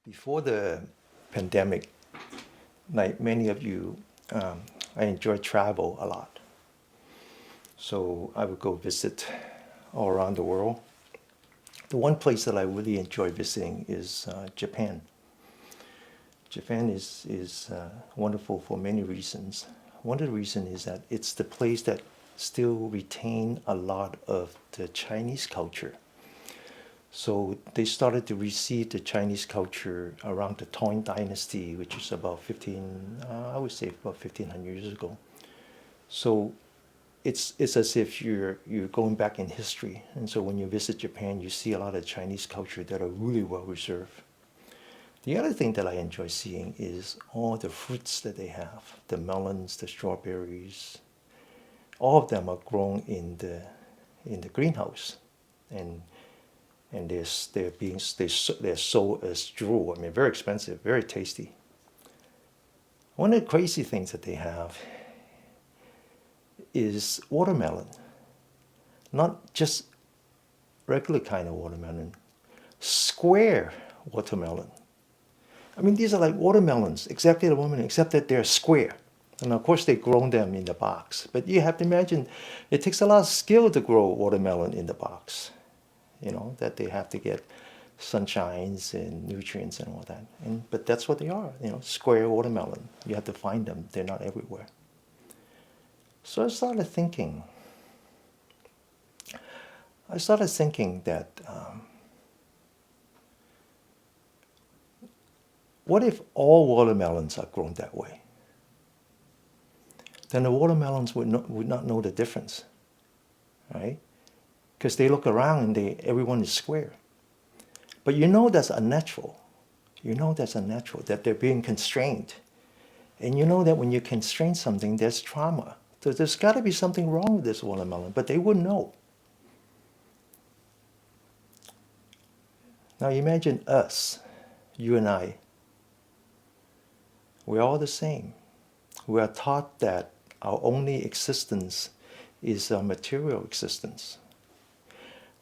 Before the pandemic, like many of you, I enjoy travel a lot. So I would go visit all around the world. The one place that I really enjoy visiting is Japan. Japan is wonderful for many reasons. One of the reasons is that it's the place that still retain a lot of the Chinese culture. So they started to receive the Chinese culture around the Tang Dynasty, which is about 15, I would say about 1500 years ago. So it's as if you're going back in history. And so when you visit Japan, you see a lot of Chinese culture that are really well reserved. The other thing that I enjoy seeing is all the fruits that they have, the melons, the strawberries. All of them are grown in the greenhouse, and they're sold as jewel. I mean, very expensive, very tasty. One of the crazy things that they have is watermelon, not just regular kind of watermelon, square watermelon. I mean, these are like watermelons, exactly the watermelon, except that they're square. And of course, they grown them in the box. But you have to imagine, it takes a lot of skill to grow watermelon in the box. You know, that they have to get sunshines and nutrients and all that. But that's what they are, you know, square watermelon. You have to find them. They're not everywhere. So I started thinking that what if all watermelons are grown that way? Then the watermelons would not know the difference, right? Because they look around and everyone is square. But you know that's unnatural. You know that's unnatural, that they're being constrained. And you know that when you constrain something, there's trauma. So there's got to be something wrong with this watermelon, but they wouldn't know. Now imagine us, you and I. We're all the same. We are taught that our only existence is a material existence.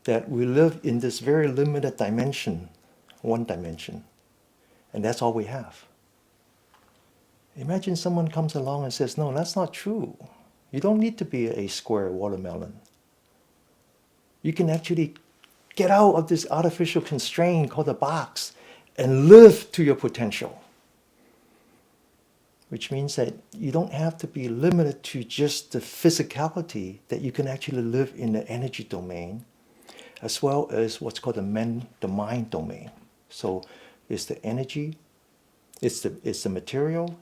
That we live in this very limited dimension, one dimension, and that's all we have. Imagine someone comes along and says, no, that's not true. You don't need to be a square watermelon. You can actually get out of this artificial constraint called a box and live to your potential. Which means that you don't have to be limited to just the physicality, that you can actually live in the energy domain, as well as what's called the mind domain. So it's the energy, it's the material,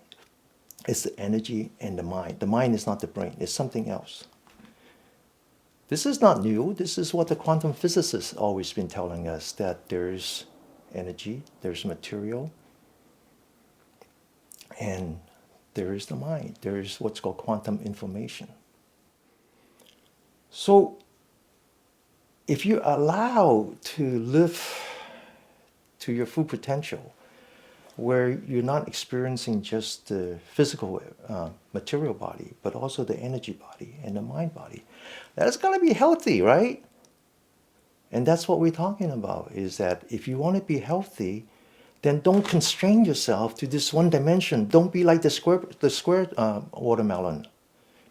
it's the energy, and the mind. The mind is not the brain, it's something else. This is not new. This is what the quantum physicists always been telling us, that there's energy, there's material, and there is the mind. There is what's called quantum information. So if you allow to live to your full potential, where you're not experiencing just the physical material body, but also the energy body and the mind body, that's got to be healthy, right? And that's what we're talking about, is that if you want to be healthy, then don't constrain yourself to this one dimension. Don't be like the square watermelon,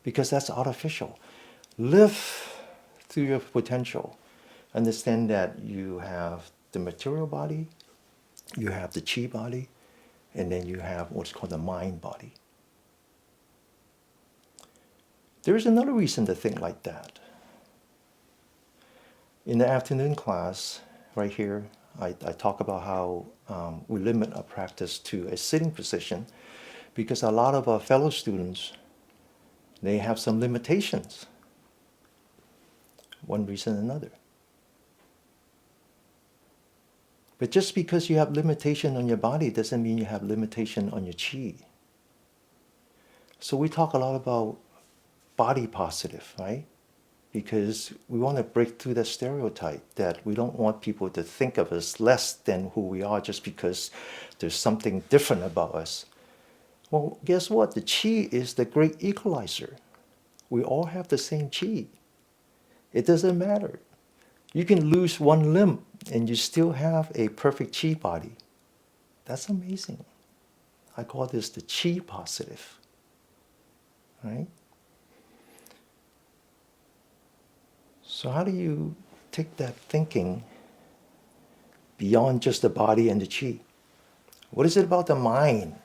because that's artificial. Live to your potential. Understand that you have the material body, you have the chi body, and then you have what's called the mind body. There is another reason to think like that. In the afternoon class, right here, I talk about how we limit our practice to a sitting position, because a lot of our fellow students, they have some limitations. One reason or another. But just because you have limitation on your body doesn't mean you have limitation on your chi. So we talk a lot about body positive, right? Because we want to break through that stereotype that we don't want people to think of us less than who we are just because there's something different about us. Well, guess what? The chi is the great equalizer. We all have the same chi. It doesn't matter. You can lose one limb and you still have a perfect chi body. That's amazing. I call this the chi positive, right? So how do you take that thinking beyond just the body and the chi? What is it about the mind?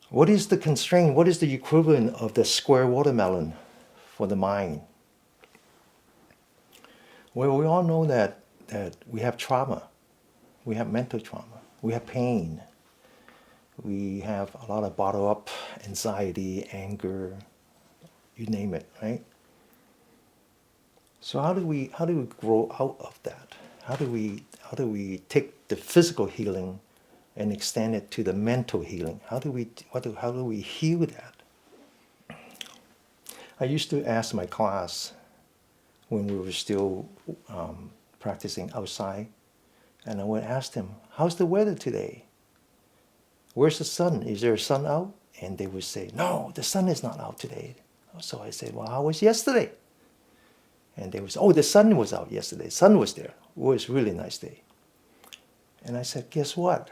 What is the constraint? What is the equivalent of the square watermelon for the mind? Well, we all know that we have trauma. We have mental trauma. We have pain. We have a lot of bottled up anxiety, anger, you name it, right? So how do we grow out of that? How do we take the physical healing and extend it to the mental healing? How do we heal that? I used to ask my class when we were still practicing outside, and I would ask them, "How's the weather today? Where's the sun? Is there a sun out?" And they would say, "No, the sun is not out today." So I said, "Well, how was yesterday?" And they would say, "Oh, the sun was out yesterday. The sun was there. It was a really nice day." And I said, "Guess what?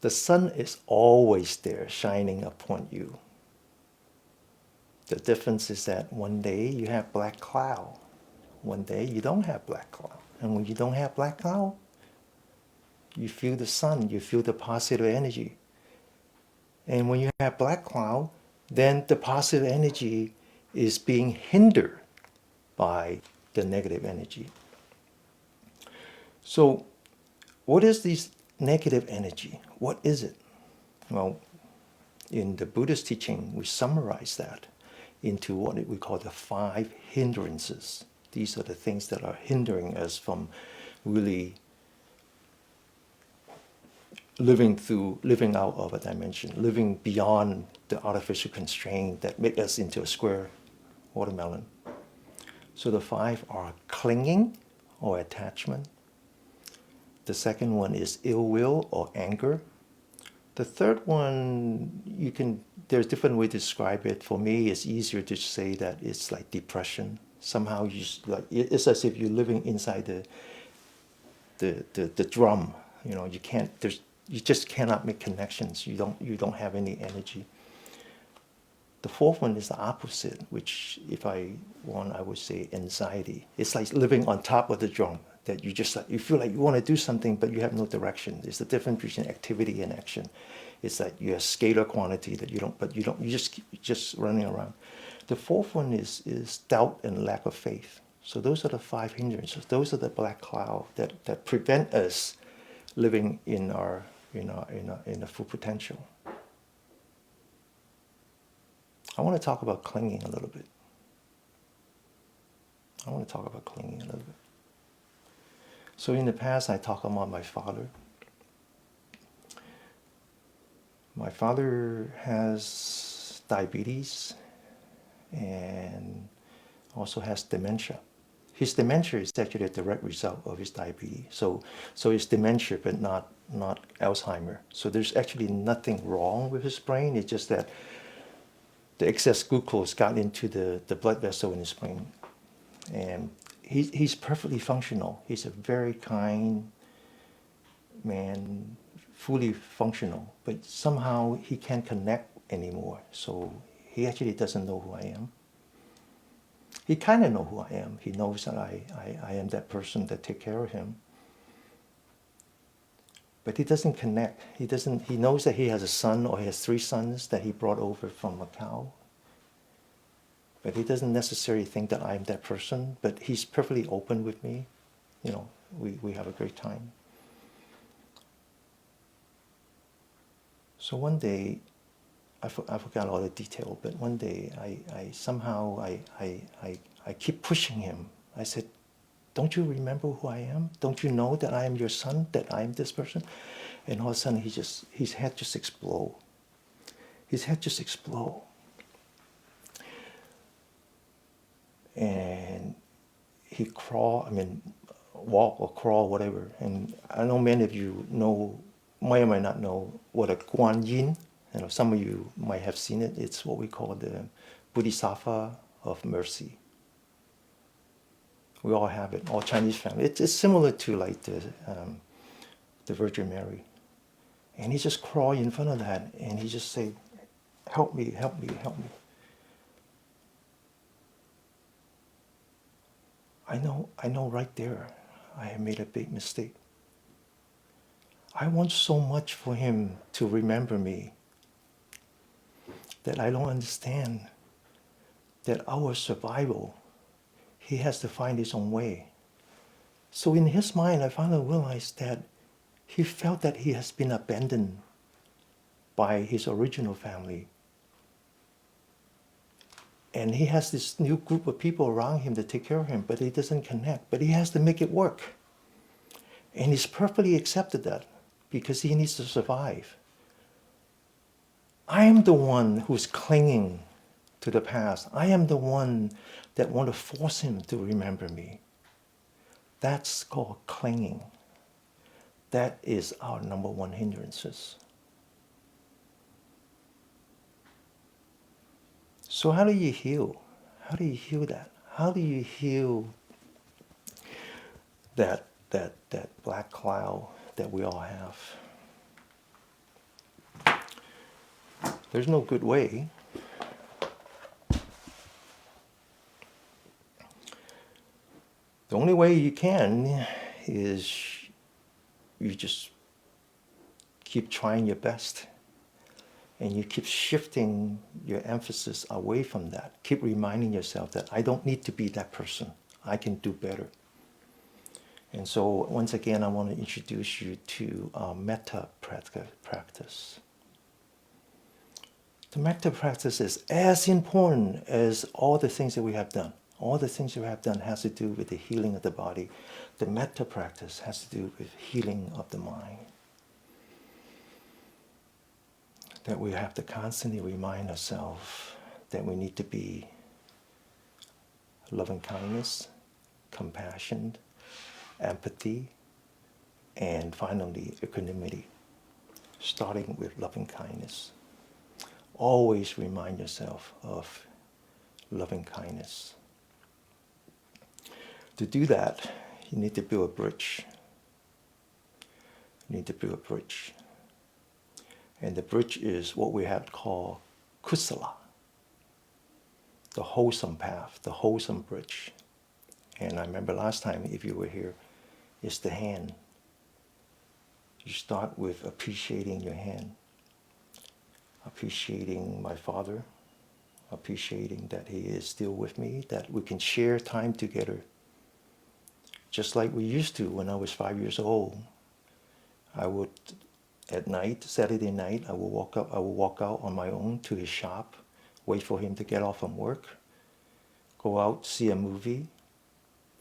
The sun is always there shining upon you. The difference is that one day you have black cloud. One day you don't have black cloud. And when you don't have black cloud, you feel the sun, you feel the positive energy. And when you have black cloud, then the positive energy is being hindered by the negative energy." So what is this negative energy? What is it? Well, in the Buddhist teaching, we summarize that into what we call the five hindrances. These are the things that are hindering us from really living out of a dimension, living beyond the artificial constraint that make us into a square watermelon. So the five are clinging or attachment. The second one is ill will or anger. The third one, there's different way to describe it. For me, it's easier to say that it's like depression. Somehow it's as if you're living inside the drum. You just cannot make connections. You don't have any energy. The fourth one is the opposite, which I would say anxiety. It's like living on top of the drum, that you feel like you want to do something, but you have no direction. There's the difference between activity and action. It's like you have scalar quantity that you just running around. The fourth one is doubt and lack of faith. So those are the five hindrances. Those are the black cloud that prevent us living in the full potential. I want to talk about clinging a little bit. So in the past, I talked about my father. My father has diabetes and also has dementia. His dementia is actually a direct result of his diabetes. So it's dementia, but not Alzheimer. So there's actually nothing wrong with his brain. It's just that the excess glucose got into the blood vessel in his brain. And he's perfectly functional. He's a very kind man, fully functional. But somehow he can't connect anymore. So he actually doesn't know who I am. He kind of knows who I am. He knows that I am that person that take care of him. But he doesn't connect. He knows that he has a son, or he has 3 sons that he brought over from Macau. But he doesn't necessarily think that I'm that person. But he's perfectly open with me. We have a great time. So one day, I forgot all the detail, but one day I keep pushing him. I said, "Don't you remember who I am? Don't you know that I am your son, that I am this person?" And all of a sudden, his head just explode. His head just explode. And he walk or crawl, whatever. And I know many of you might or might not know what a Guan Yin. Some of you might have seen it. It's what we call the Buddhist of Mercy. We all have it, all Chinese family. It's similar to like the Virgin Mary. And he just crawled in front of that and he just said, help me, help me, help me. I know right there, I have made a big mistake. I want so much for him to remember me that I don't understand that our survival, he has to find his own way. So in his mind, I finally realized that he felt that he has been abandoned by his original family. And he has this new group of people around him to take care of him, but he doesn't connect. But he has to make it work. And he's perfectly accepted that because he needs to survive. I am the one who's clinging to the past. I am the one that want to force him to remember me. That's called clinging. That is our number one hindrances. So how do you heal? How do you heal that? How do you heal that black cloud that we all have? There's no good way. The only way you can is you just keep trying your best. And you keep shifting your emphasis away from that. Keep reminding yourself that I don't need to be that person. I can do better. And so once again, I want to introduce you to Metta practice. The Metta practice is as important as all the things that we have done. All the things that we have done has to do with the healing of the body. The Metta practice has to do with healing of the mind. That we have to constantly remind ourselves that we need to be loving kindness, compassion, empathy, and finally equanimity, starting with loving kindness. Always remind yourself of loving kindness. To do that, you need to build a bridge. You need to build a bridge. And the bridge is what we have called kusala, the wholesome path, the wholesome bridge. And I remember last time, if you were here, it's the hand. You start with appreciating your hand, appreciating my father, appreciating that he is still with me, that we can share time together. Just like we used to when I was 5 years old. I would, at night, Saturday night, I would walk out on my own to his shop, wait for him to get off from work, go out, see a movie.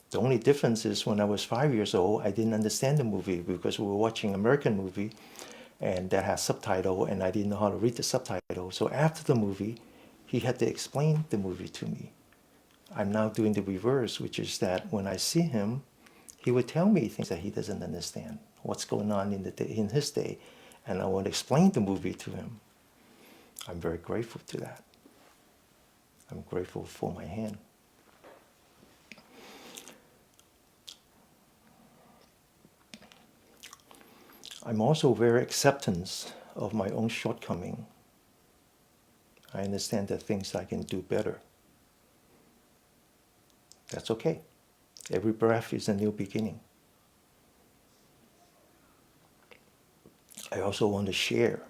The only difference is when I was 5 years old, I didn't understand the movie because we were watching an American movie and that has subtitle and I didn't know how to read the subtitle. So after the movie, he had to explain the movie to me. I'm now doing the reverse, which is that when I see him, he would tell me things that he doesn't understand, what's going on in his day, and I want to explain the movie to him. I'm very grateful to that. I'm grateful for my hand. I'm also very acceptance of my own shortcoming. I understand that things I can do better. That's okay. Every breath is a new beginning. I also want to share.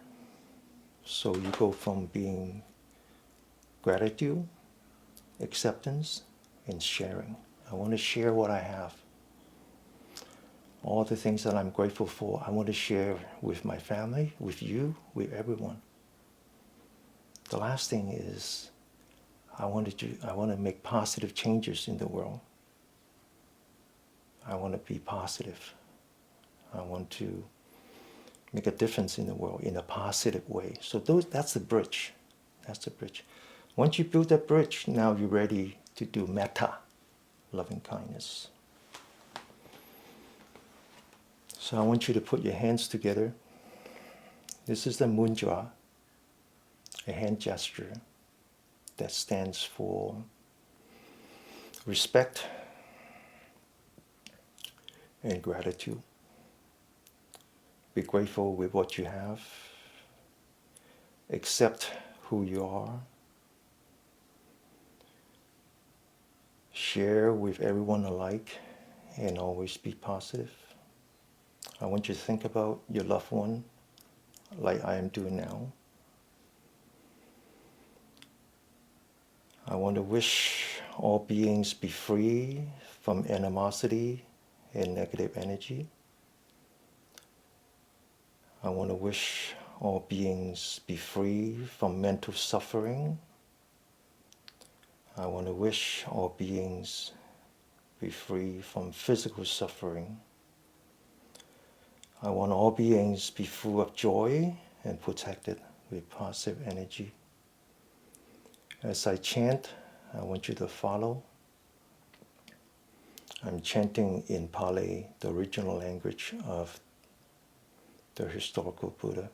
So you go from being gratitude, acceptance, and sharing. I want to share what I have. All the things that I'm grateful for, I want to share with my family, with you, with everyone. The last thing is, I want to make positive changes in the world. I want to be positive. I want to make a difference in the world in a positive way. So that's the bridge. That's the bridge. Once you build that bridge, now you're ready to do metta, loving kindness. So I want you to put your hands together. This is the mudra, a hand gesture that stands for respect and gratitude. Be grateful with what you have. Accept who you are. Share with everyone alike and always be positive. I want you to think about your loved one like I am doing now. I want to wish all beings be free from animosity and negative energy. I want to wish all beings be free from mental suffering. I want to wish all beings be free from physical suffering. I want all beings be full of joy and protected with positive energy. As I chant, I want you to follow. I'm chanting in Pali, the original language of the historical Buddha.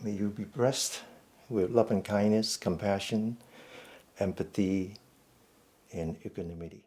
May you be blessed with love and kindness, compassion, empathy, and equanimity.